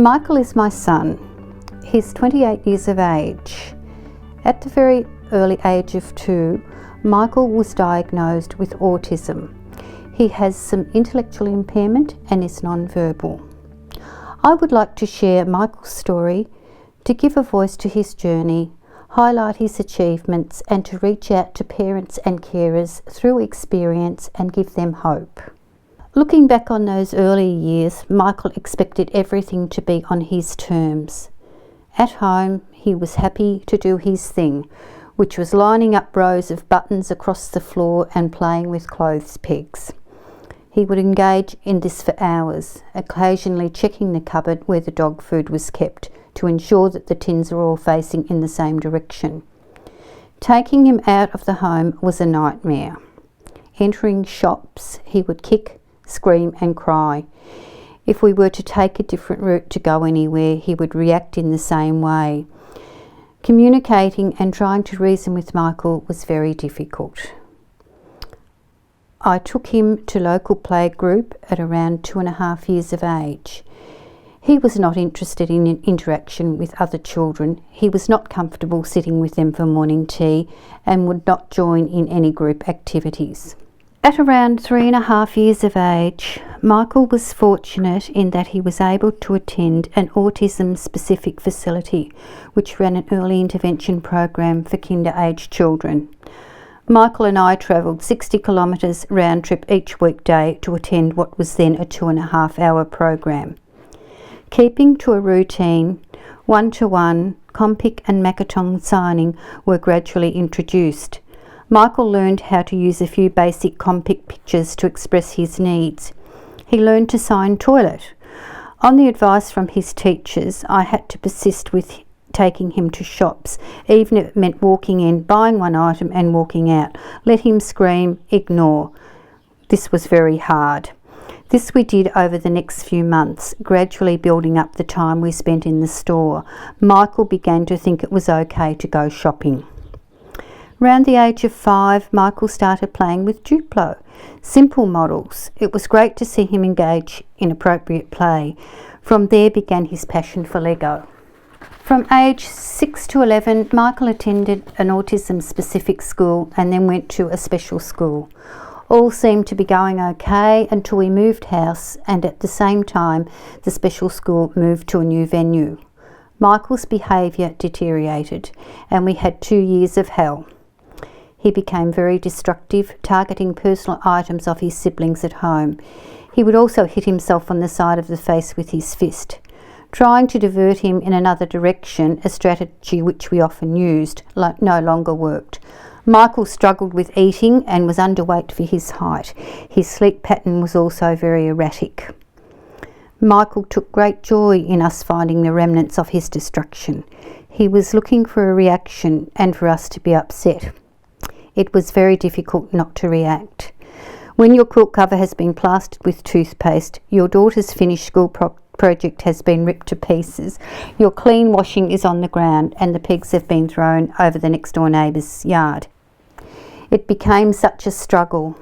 Michael is my son. He's 28 years of age. At the very early age of 2, Michael was diagnosed with autism. He has some intellectual impairment and is non-verbal. I would like to share Michael's story to give a voice to his journey, highlight his achievements, and to reach out to parents and carers through experience and give them hope. Looking back on those early years, Michael expected everything to be on his terms. At home, he was happy to do his thing, which was lining up rows of buttons across the floor and playing with clothes pegs. He would engage in this for hours, occasionally checking the cupboard where the dog food was kept to ensure that the tins are all facing in the same direction. Taking him out of the home was a nightmare. Entering shops, he would kick, scream and cry. If we were to take a different route to go anywhere, he would react in the same way. Communicating and trying to reason with Michael was very difficult. I took him to local playgroup at around 2.5 years of age. He was not interested in interaction with other children. He was not comfortable sitting with them for morning tea and would not join in any group activities. At around 3.5 years of age, Michael was fortunate in that he was able to attend an autism-specific facility which ran an early intervention program for kinder-aged children. Michael and I travelled 60 kilometres round trip each weekday to attend what was then a 2.5-hour program. Keeping to a routine, one-to-one, Compic and Makaton signing were gradually introduced. Michael learned how to use a few basic Compic pictures to express his needs. He learned to sign toilet. On the advice from his teachers, I had to persist with taking him to shops, even if it meant walking in, buying one item and walking out. Let him scream, ignore. This was very hard. This we did over the next few months, gradually building up the time we spent in the store. Michael began to think it was okay to go shopping. Around the age of 5, Michael started playing with Duplo, simple models. It was great to see him engage in appropriate play. From there began his passion for Lego. From age 6 to 11, Michael attended an autism-specific school and then went to a special school. All seemed to be going okay until we moved house, and at the same time the special school moved to a new venue. Michael's behaviour deteriorated and we had 2 years of hell. He became very destructive, targeting personal items of his siblings at home. He would also hit himself on the side of the face with his fist. Trying to divert him in another direction, a strategy which we often used, no longer worked. Michael struggled with eating and was underweight for his height. His sleep pattern was also very erratic. Michael took great joy in us finding the remnants of his destruction. He was looking for a reaction and for us to be upset. It was very difficult not to react. When your quilt cover has been plastered with toothpaste, your daughter's finished school project has been ripped to pieces, your clean washing is on the ground and the pegs have been thrown over the next door neighbour's yard. It became such a struggle.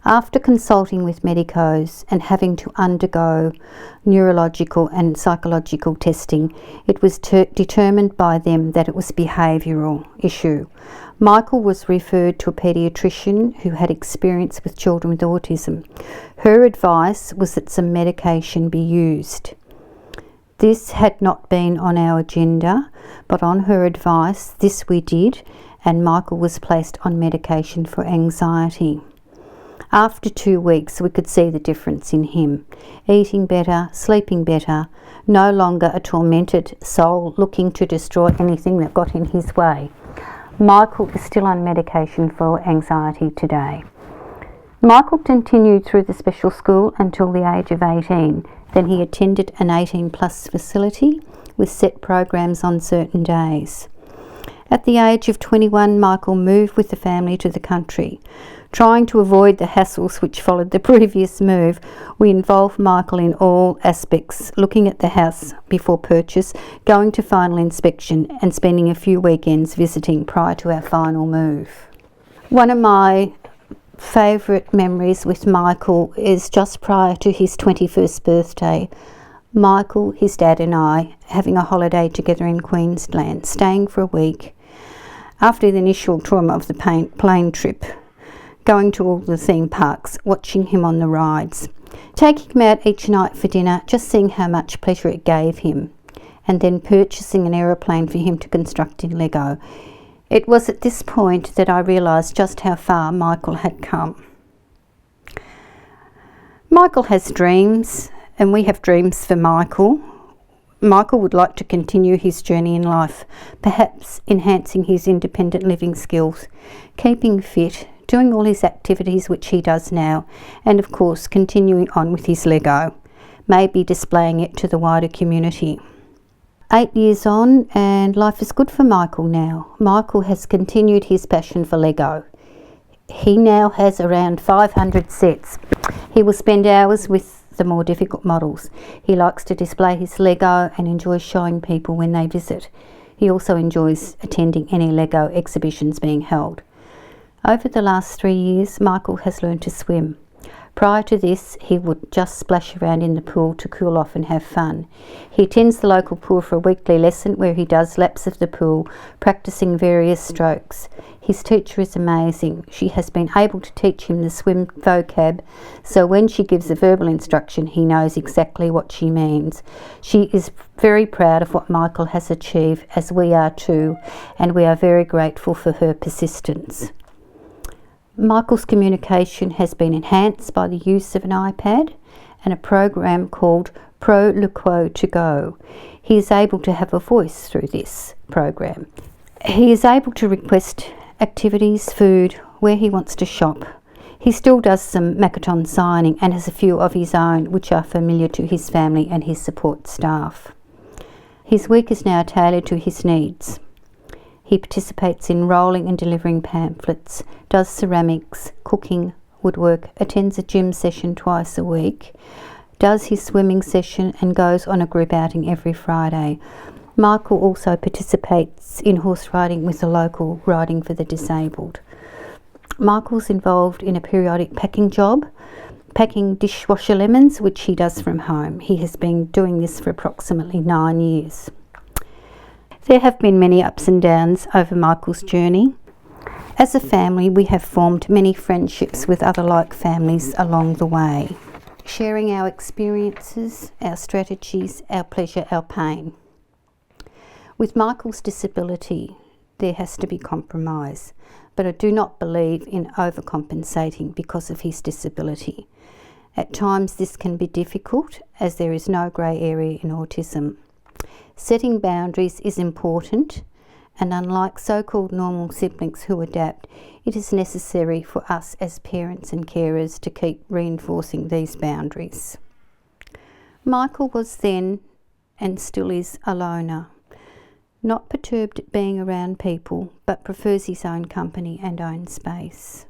After consulting with medicos and having to undergo neurological and psychological testing, it was determined by them that it was a behavioural issue. Michael was referred to a paediatrician who had experience with children with autism. Her advice was that some medication be used. This had not been on our agenda, but on her advice, this we did, and Michael was placed on medication for anxiety. After 2 weeks, we could see the difference in him. Eating better, sleeping better, no longer a tormented soul looking to destroy anything that got in his way. Michael is still on medication for anxiety today. Michael continued through the special school until the age of 18. Then he attended an 18+ facility with set programs on certain days. At the age of 21, Michael moved with the family to the country. Trying to avoid the hassles which followed the previous move, we involved Michael in all aspects, looking at the house before purchase, going to final inspection and spending a few weekends visiting prior to our final move. One of my favourite memories with Michael is just prior to his 21st birthday. Michael, his dad and I having a holiday together in Queensland, staying for a week. After the initial trauma of the plane trip, going to all the theme parks, watching him on the rides, taking him out each night for dinner, just seeing how much pleasure it gave him, and then purchasing an aeroplane for him to construct in Lego. It was at this point that I realised just how far Michael had come. Michael has dreams, and we have dreams for Michael. Michael would like to continue his journey in life, perhaps enhancing his independent living skills, keeping fit, doing all his activities which he does now, and of course continuing on with his Lego, maybe displaying it to the wider community. 8 years on and life is good for Michael now. Michael has continued his passion for Lego. He now has around 500 sets. He will spend hours with the more difficult models. He likes to display his Lego and enjoys showing people when they visit. He also enjoys attending any Lego exhibitions being held. Over the last 3 years, Michael has learned to swim. Prior to this, he would just splash around in the pool to cool off and have fun. He attends the local pool for a weekly lesson where he does laps of the pool, practicing various strokes. His teacher is amazing. She has been able to teach him the swim vocab, so when she gives a verbal instruction, he knows exactly what she means. She is very proud of what Michael has achieved, as we are too, and we are very grateful for her persistence. Michael's communication has been enhanced by the use of an iPad and a program called Pro Lequo to Go. He is able to have a voice through this program. He is able to request activities, food, where he wants to shop. He still does some Makaton signing and has a few of his own which are familiar to his family and his support staff. His week is now tailored to his needs. He participates in rolling and delivering pamphlets, does ceramics, cooking, woodwork, attends a gym session twice a week, does his swimming session and goes on a group outing every Friday. Michael also participates in horse riding with the local Riding for the Disabled. Michael's involved in a periodic packing job, packing dishwasher lemons, which he does from home. He has been doing this for approximately 9 years. There have been many ups and downs over Michael's journey. As a family, we have formed many friendships with other like families along the way, sharing our experiences, our strategies, our pleasure, our pain. With Michael's disability, there has to be compromise, but I do not believe in overcompensating because of his disability. At times this can be difficult as there is no grey area in autism. Setting boundaries is important, and unlike so-called normal siblings who adapt, it is necessary for us as parents and carers to keep reinforcing these boundaries. Michael was then, and still is, a loner, not perturbed at being around people, but prefers his own company and own space.